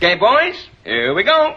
Okay, boys, here we go.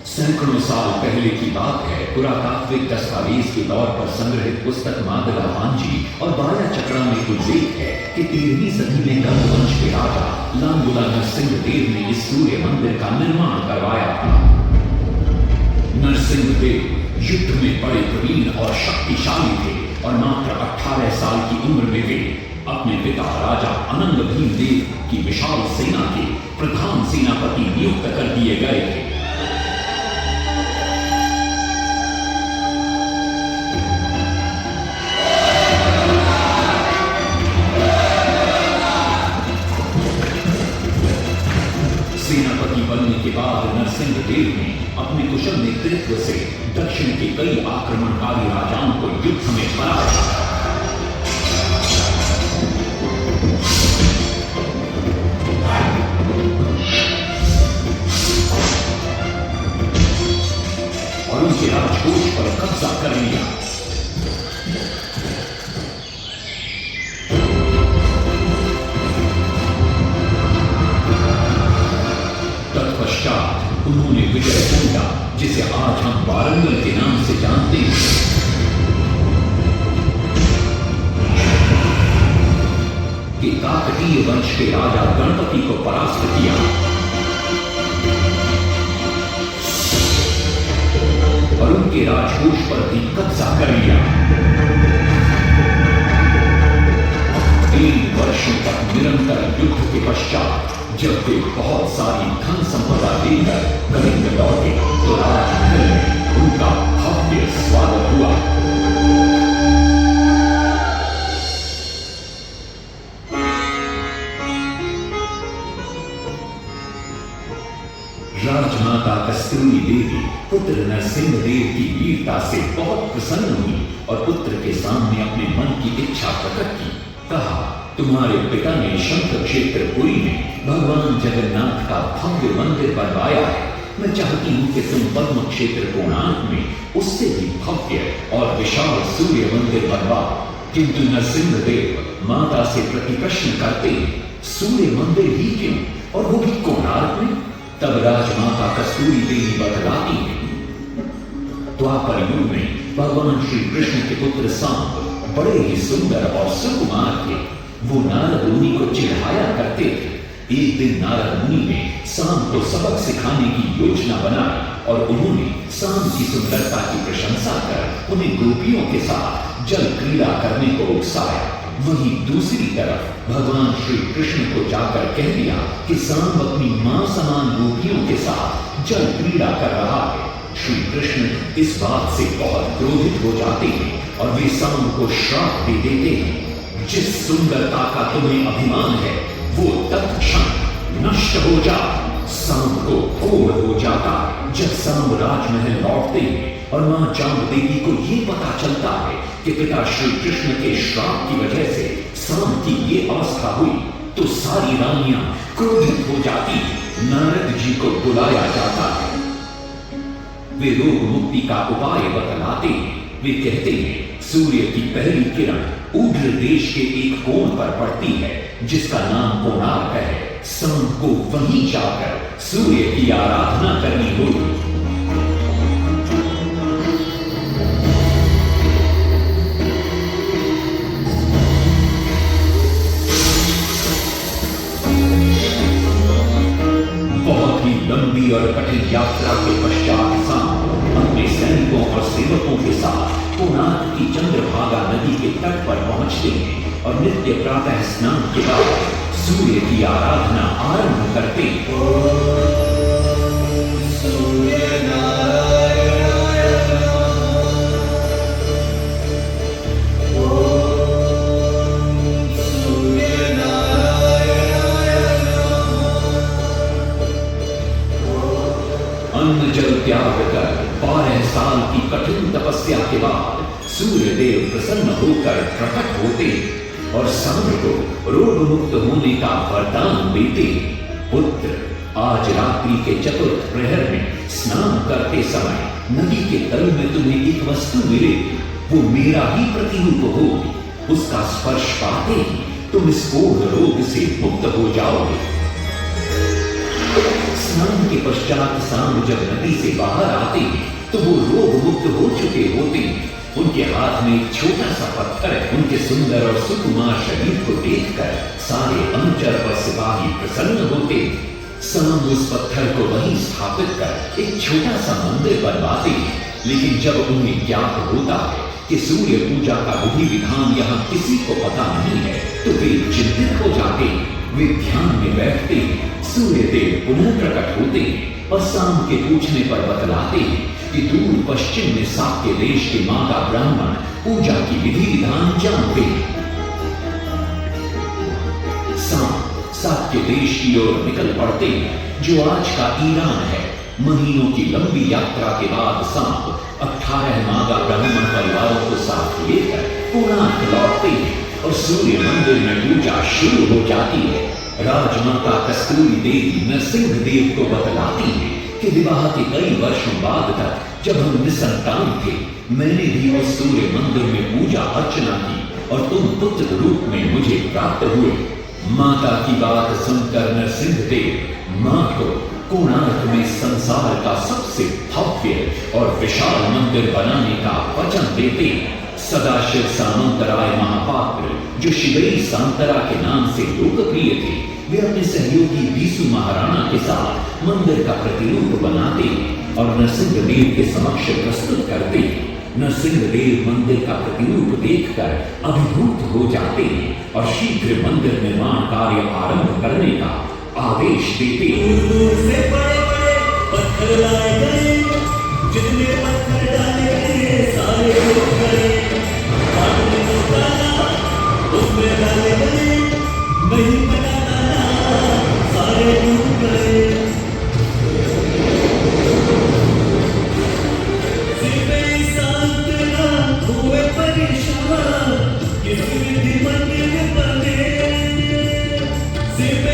सैकड़ों साल पहले की बात है। पुरातात्विक दस्तावेज के तौर पर संग्रहित पुस्तक मादला भांजी और बाया चक्रा में उल्लेख है कि 13वीं सदी में गंग वंश के राजा लांगुला नरसिंह देव ने इस सूर्य मंदिर का निर्माण करवाया था। नरसिंह देव युद्ध में बड़े प्रवीण और शक्तिशाली थे और मात्र 18 साल की उम्र में वे अपने पिता राजा अनंग भीम देव की विशाल सेना के प्रधान सेनापति नियुक्त कर दिए गए थे। सेनापति बनने के बाद नरसिंह देव ने अपने कुशल नेतृत्व से दक्षिण के कई आक्रमणकारी राजाओं को युद्ध में हराया। और उनके राजकोष पर कब्जा कर लिया। तत्पश्चात उन्होंने विजय किया, जिसे आज हम वारंगल के नाम से जानते हैं। कि काकतीय वंश के राजा गणपति को परास्त किया और उनके राजकोष पर भी कब्जा कर लिया। 3 वर्षों तक निरंतर युद्ध के पश्चात जब वे बहुत सारी धन संपदा लेकर कलिंग लौटे तो राजमहल में उनका भव्य स्वागत हुआ। राजमाता कस्तूरी देवी पुत्र नरसिंह देव की वीरता से बहुत प्रसन्न हुई और पुत्र के सामने अपने मन की इच्छा प्रकट की। कहा, तुम्हारे पिता ने शंख क्षेत्र पुरी में भगवान जगन्नाथ का भव्य मंदिर बनवाया है। मैं चाहती हूं कि तुम पद्म क्षेत्र कोणार्क में उससे भी भव्य और विशाल सूर्य मंदिर बनवाओ। किंतु नरसिंह देव माता से प्रतिप्रश्न करते हैं, सूर्य मंदिर ही क्यों, और वो भी कोणार्क में? तब राजमाता कस्तूरी देवी बतलाती है, द्वापर युग में भगवान श्री कृष्ण के पुत्र सांब बड़े ही सुंदर और सुकुमार थे। वो नारद मुनि को चिढ़ाया करते थे। एक दिन नारद मुनि ने सांब को सबक सिखाने की योजना बनाई और उन्होंने सांब की सुंदरता की प्रशंसा कर उन्हें गोपियों के साथ जल क्रीड़ा करने को उकसाया। वहीं दूसरी तरफ भगवान श्री कृष्ण को जाकर कह दिया कि सांब अपनी मां समान गोपियों के साथ जल क्रीड़ा कर रहा है। श्री कृष्ण इस बात से बहुत क्रोधित हो जाते हैं और वे सांब को श्राप दे देते हैं, जिस सुंदरता का तुम्हें अभिमान है वो तत्क्षण नष्ट हो जा। सांब को घोर हो जाता है। जब सांब राजमहल लौटते हैं और मां चांद देवी को ये पता चलता है कि पिता श्री कृष्ण के श्राप की वजह से सांब की ये अवस्था हुई तो सारी रानियां क्रोधित हो जाती हैं। नारद जी को बुलाया जाता है। वे रोग मुक्ति का उपाय बतलाते हैं। वे कहते हैं, सूर्य की पहली किरण उग्र देश के एक कोण पर पड़ती है जिसका नाम कोणार्क है। सांब को वहीं जाकर सूर्य की आराधना करनी होगी। बहुत ही लंबी और कठिन यात्रा के पश्चात सांब अपने सैनिकों और सेवकों के साथ कोणार्क की चंद्रभागा नदी के तट पर पहुंचते हैं और नित्य प्रातः स्नान के बाद सूर्य की आराधना आरंभ करते हैं। अन्न जल त्याग कर 12 साल की कठिन तपस्या के बाद सूर्य देव प्रसन्न होकर प्रकट होते और सांब को रोग मुक्त होने का वरदान देते। पुत्र, आज रात्रि के चतुर्थ प्रहर में स्नान करते समय नदी के तल में तुम्हें एक वस्तु मिलेगी, वो मेरा ही प्रतिरूप होगी। उसका स्पर्श पाते ही तुम इस कोढ़ रोग से मुक्त हो जाओगे। स्नान के पश्चात सांब जब नदी से बाहर आते हैं तो वो रोग मुक्त हो चुके होते हैं। उनके हाथ में एक छोटा सा पत्थर है। उनके सुंदर और सुकुमार शरीर को देखकर सारे अनुचर और सिपाही प्रसन्न होते हैं। सांब उस पत्थर को वहीं स्थापित कर एक छोटा सा मंदिर बनवाते हैं। लेकिन जब उन्हें ज्ञात होता है कि सूर्य पूजा का विधि विधान यहाँ किसी को पता नहीं है तो वे चिंतित हो जाते हैं। वे ध्यान में बैठते हैं। सूर्य देव पुनः प्रकट होते हैं और सांब के पूछने पर बतलाते हैं कि दूर पश्चिम में साक्य देश के माता ब्राह्मण पूजा की विधि विधान जानते हैं। सांब साक्य देश की ओर निकल पड़ते हैं जो आज का ईरान है। महीनों की लंबी यात्रा के बाद सांब 18 नागा ब्राह्मण परिवारों को साथ लेकर कोणार्क लौटते हैं और सूर्य मंदिर में पूजा शुरू हो जाती है। राजमाता कस्तूरी देवी नरसिंह देव को बतलाती है कि विवाह के कई वर्षों बाद तक जब हम निसंतान थे, मैंने भी उस सूर्य मंदिर में पूजा अर्चना की और तुम पुत्र रूप में मुझे प्राप्त हुए। माता की बात सुनकर नरसिंह देव मां को कोणार्क में संसार का सबसे भव्य और विशाल मंदिर बनाने का वचन देते। सदाशिव सामंतराय महापात्र जो शिवई सांतरा के नाम से लोकप्रिय थे, वे अपने सहयोगी बीसू महाराणा के साथ मंदिर का प्रतिरूप बनाते और नरसिंह देव के समक्ष प्रस्तुत करते। नरसिंह देव मंदिर का प्रतिरूप देखकर अभिभूत हो जाते और शीघ्र मंदिर निर्माण कार्य आरंभ करने का आदेश देते। से बड़े-बड़े पत्थर लाए गए, जितने पत्थर डाले गए सारे लोग गए। पानी में जो डाला उसमें डाले गए, नहीं बना डाला सारे डूब गए। सिर्फ सांत्वना हुए परेशान, किसी विधि मंदिर बने। सिर्फ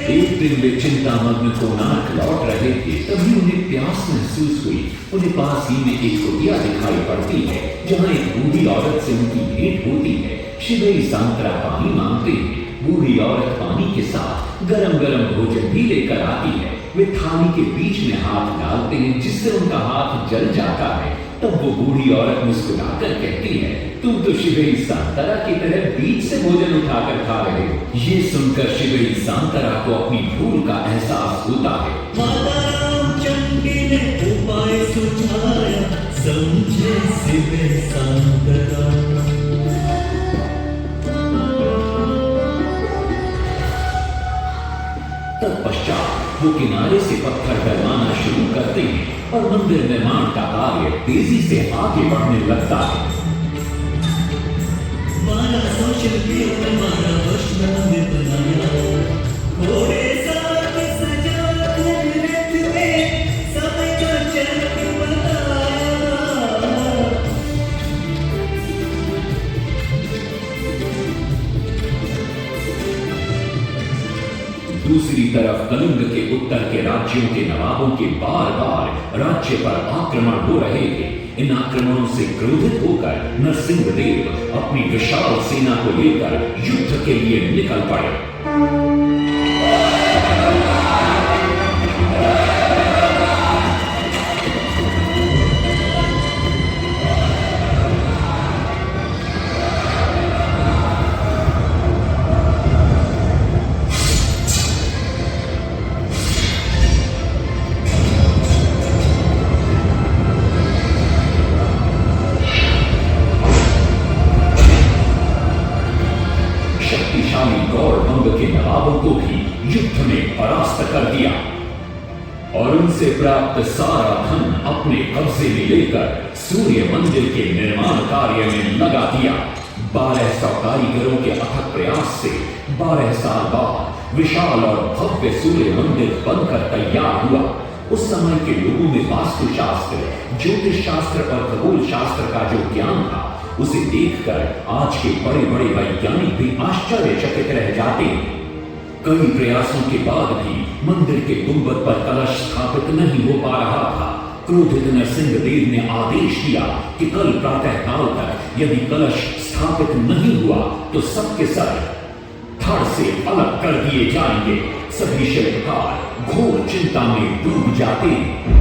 एक दिन वे चिंतामग्न कोणार्क लौट रहे थे, तभी उन्हें प्यास महसूस हुई। उन्हें पास ही में एक कुटिया दिखाई पड़ती है जहाँ एक बूढ़ी औरत से उनकी भेंट होती है। शिवई सांतरा पानी मांगते हैं। बूढ़ी औरत पानी के साथ गरम गरम भोजन भी लेकर आती है। वे थाली के बीच में हाथ डालते हैं जिससे उनका हाथ जल जाता है। तब वो बूढ़ी औरत मुस्कुराकर कहती है, तुम तो शिवई सांतरा की तरह बीच से भोजन उठाकर खा रहे हो। ये सुनकर शिवई सांतरा को अपनी भूल का एहसास होता है। माता रामचंडी ने उपाय सुझाया, समझे शिवई सांतरा। तत्पश्चात वो किनारे से पत्थर डलवाना शुरू करते हैं और मंदिर निर्माण का कार्य तेजी से आगे बढ़ने लगता है। मारा सोशल मीडिया मारा वैष्णव ने बनाया, घोड़े साथ सजा कर रथ में समय का चरख बनाया। दूसरी तरफ कलिंग के उत्तर के राज्यों के नवाबों के बार बार राज्य पर आक्रमण हो रहे थे। इन आक्रमणों से क्रोधित होकर नरसिंह देव अपनी विशाल सेना को लेकर युद्ध के लिए निकल पड़े। के नवाबों को भी युद्ध में परास्त कर दिया और उनसे प्राप्त सारा धन अपने कब्जे में लेकर सूर्य मंदिर के निर्माण कार्य में लगा दिया। 1200 कारीगरों के अथक प्रयास से 12 साल बाद विशाल और भव्य सूर्य मंदिर बनकर तैयार हुआ। उस समय के लोगों में वास्तुशास्त्र, ज्योतिष शास्त्र और खगोल शास्त्र का जो ज्ञान था, उसे देखकर आज के बड़े बड़े वैज्ञानिक भी आश्चर्यचकित रह जाते हैं। कई प्रयासों के बाद भी मंदिर के गुंबद पर कलश स्थापित नहीं हो पा रहा था। क्रोधित नरसिंह देव ने आदेश दिया कि कल प्रातः काल तक यदि कलश स्थापित नहीं हुआ तो सबके सर धड़ से अलग कर दिए जाएंगे। सभी शिल्पकार घोर चिंता में डूब जाते हैं।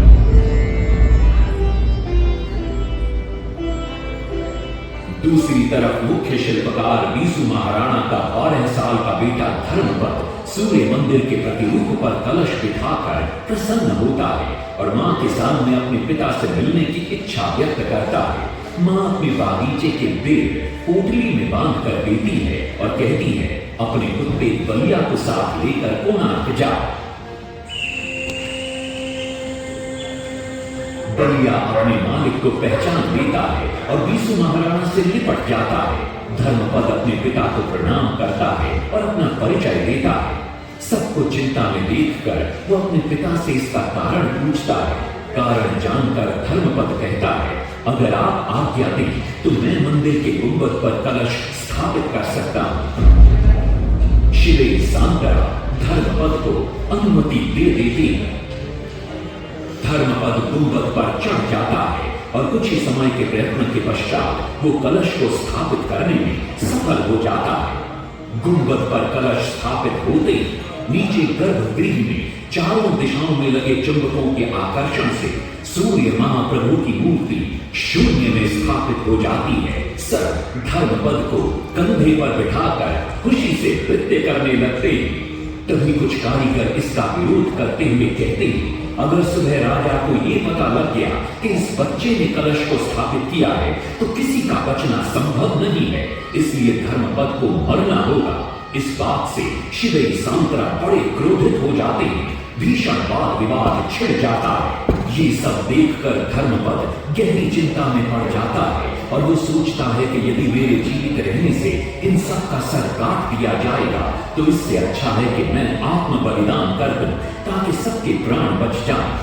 दूसरी तरफ मुख्य शिल्पकार बीसू महाराणा का 12 साल का बेटा धर्मपद सूर्य मंदिर के प्रतिरूप पर कलश बिठाकर प्रसन्न होता है और मां के सामने अपने पिता से मिलने की इच्छा व्यक्त करता है। मां अपने बागीचे के बेर पोटली में बांध कर देती है और कहती है, अपने कुत्ते बलिया को साथ लेकर कोणार्क जाओ। बलिया अपने मालिक को पहचान लेता है और बीसू महाराणा से लिपट जाता है। धर्मपद अपने पिता को प्रणाम करता है और अपना परिचय देता है। सबको चिंता में देखकर वो अपने पिता से इसका कारण पूछता है। कारण जानकर धर्मपद कहता है, अगर आप आज्ञा दें तो मैं मंदिर के गुंबद पर कलश स्थापित कर सकता हूं। शिवे सांतरा धर्मपद को अनुमति दे देती है। धर्मपद गुंबद पर चढ़ जाता है और कुछ ही समय के प्रयत्न के पश्चात वो कलश को स्थापित करने में सफल हो जाता है। गुंबद पर कलश स्थापित होते ही नीचे गर्भगृह में चारों दिशाओं में लगे चुंबकों के आकर्षण से सूर्य महाप्रभु की मूर्ति शून्य में स्थापित हो जाती है। सब धर्मपद को कंधे पर बिठाकर खुशी से नृत्य करने लगते हैं। तभी कुछ कारीगर इसका विरोध करते हुए कहते हैं, अगर सुबह राजा को ये पता लग गया कि इस बच्चे ने कलश को स्थापित किया है तो किसी का बचना संभव नहीं है, इसलिए धर्मपद को मरना होगा। इस बात से शिवे सांतरा बड़े क्रोधित हो जाते हैं। भीषण वाद विवाद छिड़ जाता है। ये सब देखकर धर्मपद गहरी चिंता में पड़ जाता है और वो सोचता है कि यदि मेरे जीवित रहने से इन सब का सर काट दिया जाएगा तो इससे अच्छा है कि मैं आत्म बलिदान कर दूं ताकि सबके प्राण बच जाएं।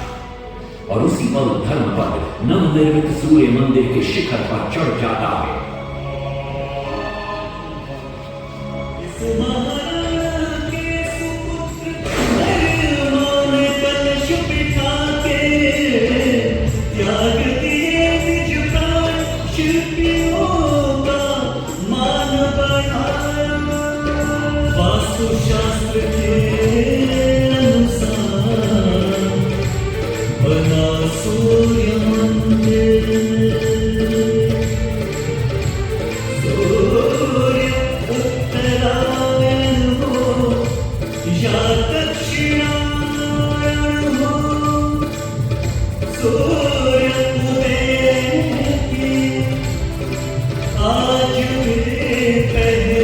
और उसी पल धर्मपद नवनिर्मित सूर्य मंदिर के शिखर पर चढ़ जाता है। वास्तुशास्त्र के अनुसार बना सूर्य मंदिर। सूर्य उत्तरायण हो या दक्षिणायन हो, सूर्य उदय की आज पहले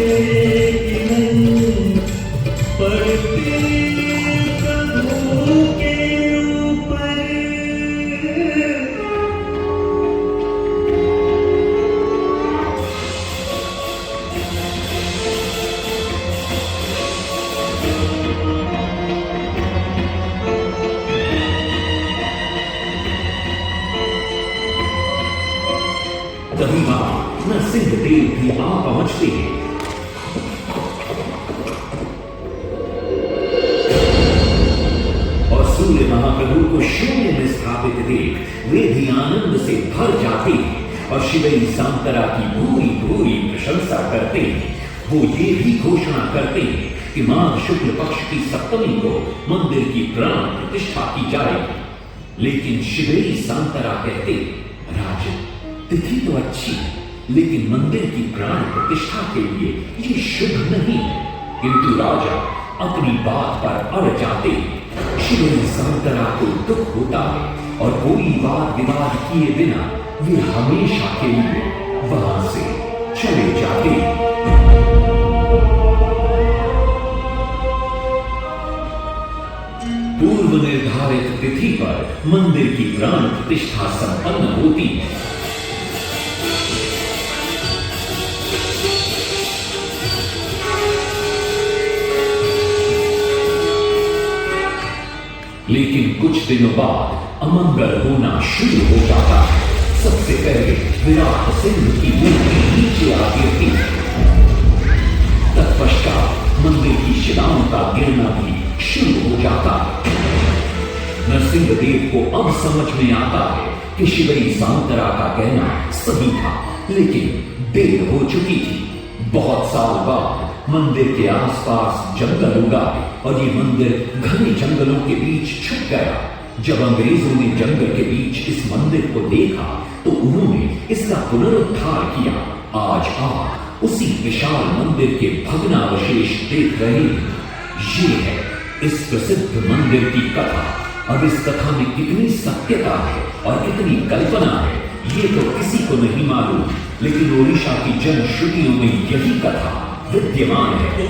तभी वहां नरसिंह देव भी आ पहुंचते हैं। और सूर्य महाप्रभु को शून्य में स्थापित देख वे भी आनंद से भर जाते हैं और शिवे सांतरा की भूरी भूरी प्रशंसा करते हैं। वो ये भी घोषणा करते हैं कि माघ शुक्ल पक्ष की सप्तमी को मंदिर की प्राण प्रतिष्ठा की जाएगी। लेकिन शिवे सांतरा कहते, राजन तिथि तो अच्छी है लेकिन मंदिर की प्राण प्रतिष्ठा के लिए ये शुभ नहीं है। किंतु राजा अपनी बात पर अड़ जाते। शिवे सांतरा को दुख होता है और कोई वाद विवाद किए बिना वे हमेशा के लिए वहां से चले जाते। पूर्व निर्धारित तिथि पर मंदिर की प्राण प्रतिष्ठा संपन्न होती है। लेकिन कुछ दिनों बाद अमंगल होना शुरू हो जाता है। सबसे पहले विराट सिंह की मूर्ति नीचे आ गिरती है। तत्पश्चात मंदिर की शिलाओं का गिरना भी शुरू हो जाता है। नरसिंहदेव को अब समझ में आता है कि शिवई सांतरा का कहना सही था, लेकिन देर हो चुकी थी। बहुत साल बाद मंदिर के आसपास जंगल उगा और ये मंदिर घने जंगलों के बीच छुप गया। जब अंग्रेजों ने जंगल के बीच इस मंदिर को देखा तो उन्होंने इसका पुनरुद्धार किया। आज आप उसी विशाल मंदिर के भग्नावशेष देख रहे हैं। ये है इस प्रसिद्ध मंदिर की कथा। अब इस कथा में कितनी सत्यता है और कितनी कल्पना है ये तो किसी को नहीं मालूम, लेकिन ओडिशा की जनश्रुतियों में यही कथा विद्यमान है।